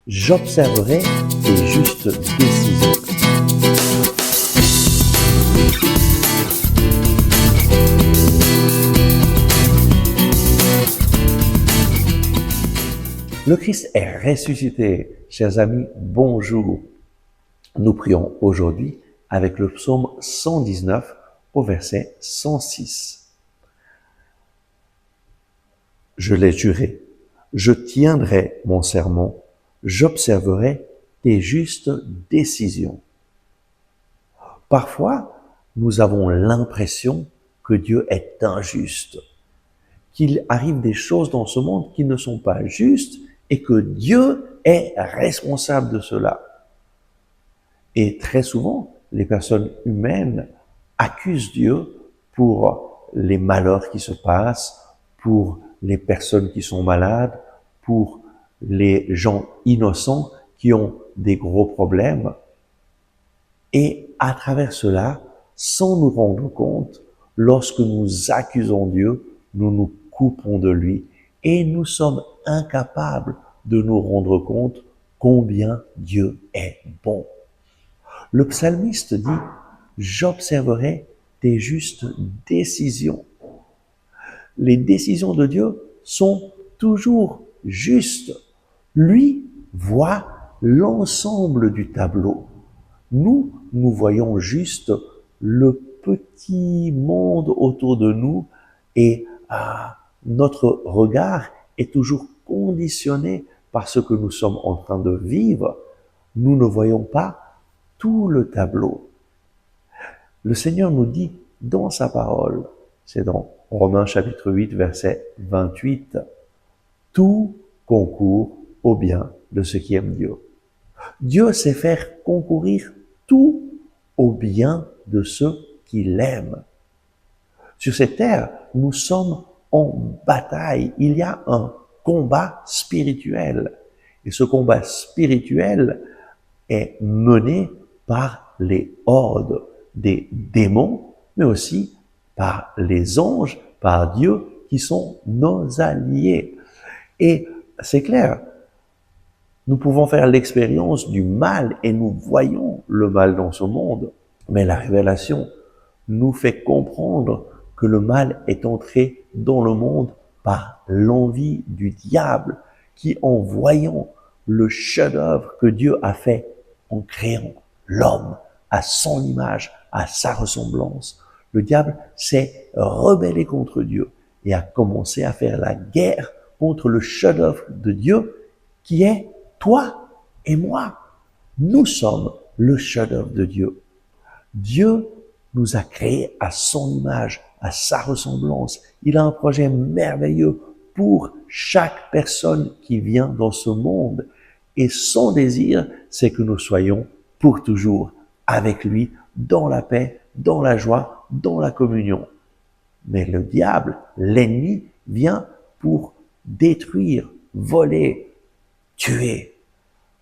J'observerai tes justes décisions. Le Christ est ressuscité. Chers amis, bonjour. Nous prions aujourd'hui avec le psaume 119 au verset 106. Je l'ai juré, je tiendrai mon serment, j'observerai tes justes décisions. Parfois, nous avons l'impression que Dieu est injuste, qu'il arrive des choses dans ce monde qui ne sont pas justes et que Dieu est responsable de cela. Et très souvent, les personnes humaines accusent Dieu pour les malheurs qui se passent, pour les personnes qui sont malades, pour les gens innocents qui ont des gros problèmes. Et à travers cela, sans nous rendre compte, lorsque nous accusons Dieu, nous nous coupons de lui et nous sommes incapables de nous rendre compte combien Dieu est bon. Le psalmiste dit « J'observerai tes justes décisions ». Les décisions de Dieu sont toujours justes. Lui voit l'ensemble du tableau. Nous voyons juste le petit monde autour de nous et notre regard est toujours conditionné par ce que nous sommes en train de vivre. Nous ne voyons pas tout le tableau. Le Seigneur nous dit dans sa parole, c'est dans Romains chapitre 8, verset 28, « Tout concourt au bien de ceux qui aiment Dieu. » Dieu sait faire concourir tout au bien de ceux qui l'aiment. Sur cette terre, nous sommes en bataille. Il y a un combat spirituel. Et ce combat spirituel est mené par les hordes des démons, mais aussi par les anges, par Dieu, qui sont nos alliés. Et c'est clair, nous pouvons faire l'expérience du mal et nous voyons le mal dans ce monde. Mais la révélation nous fait comprendre que le mal est entré dans le monde par l'envie du diable qui, en voyant le chef-d'œuvre que Dieu a fait en créant l'homme à son image, à sa ressemblance, le diable s'est rebellé contre Dieu et a commencé à faire la guerre contre le chef-d'œuvre de Dieu qui est toi et moi. Nous sommes le chef-d'œuvre de Dieu. Dieu nous a créés à son image, à sa ressemblance. Il a un projet merveilleux pour chaque personne qui vient dans ce monde. Et son désir, c'est que nous soyons pour toujours avec lui, dans la paix, dans la joie, dans la communion. Mais le diable, l'ennemi, vient pour détruire, voler, tuer.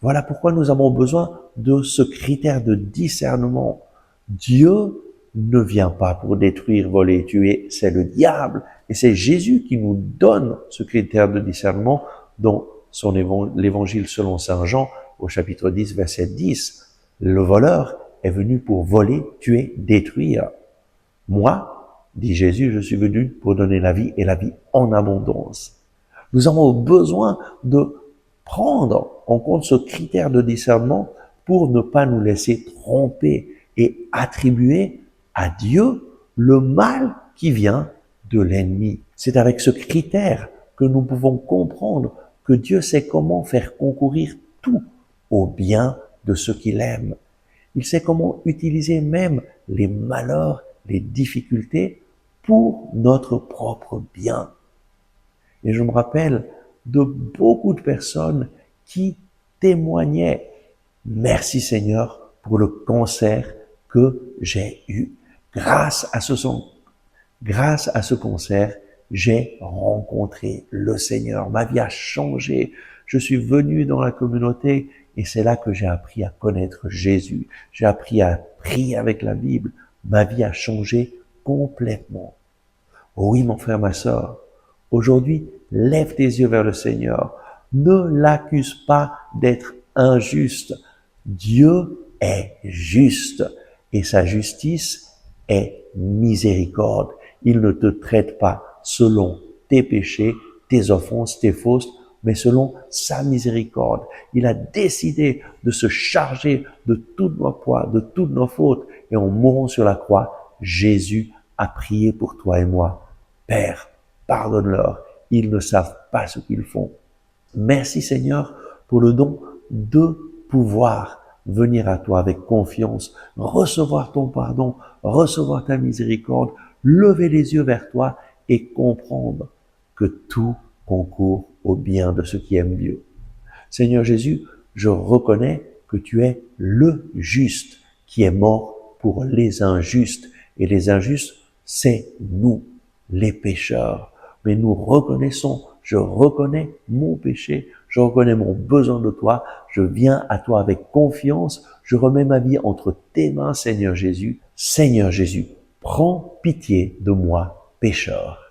Voilà pourquoi nous avons besoin de ce critère de discernement. Dieu ne vient pas pour détruire, voler, tuer, c'est le diable. Et c'est Jésus qui nous donne ce critère de discernement dans l'évangile selon saint Jean, au chapitre 10, verset 10. Le voleur est venu pour voler, tuer, détruire. Moi, dit Jésus, je suis venu pour donner la vie et la vie en abondance. Nous avons besoin de prendre en compte ce critère de discernement pour ne pas nous laisser tromper et attribuer à Dieu le mal qui vient de l'ennemi. C'est avec ce critère que nous pouvons comprendre que Dieu sait comment faire concourir tout au bien de ceux qui l'aiment. Il sait comment utiliser même les malheurs, les difficultés pour notre propre bien. Et je me rappelle de beaucoup de personnes qui témoignaient « Merci Seigneur pour le cancer que j'ai eu. Grâce à ce cancer, j'ai rencontré le Seigneur. Ma vie a changé. Je suis venu dans la communauté et c'est là que j'ai appris à connaître Jésus. J'ai appris à prier avec la Bible. Ma vie a changé complètement. » Oh oui, mon frère, ma sœur, aujourd'hui, lève tes yeux vers le Seigneur. Ne l'accuse pas d'être injuste. Dieu est juste et sa justice est miséricorde. Il ne te traite pas selon tes péchés, tes offenses, tes fautes, mais selon sa miséricorde. Il a décidé de se charger de toutes nos poids, de toutes nos fautes. Et en mourant sur la croix, Jésus a prié pour toi et moi. Père, pardonne-leur. Ils ne savent pas ce qu'ils font. Merci Seigneur pour le don de pouvoir venir à toi avec confiance, recevoir ton pardon, recevoir ta miséricorde, lever les yeux vers toi et comprendre que tout concourt au bien de ceux qui aiment Dieu. Seigneur Jésus, je reconnais que tu es le juste qui est mort pour les injustes. Et les injustes, c'est nous, les pécheurs. Mais nous reconnaissons, je reconnais mon péché, je reconnais mon besoin de toi, je viens à toi avec confiance, je remets ma vie entre tes mains, Seigneur Jésus. Seigneur Jésus, prends pitié de moi, pécheur.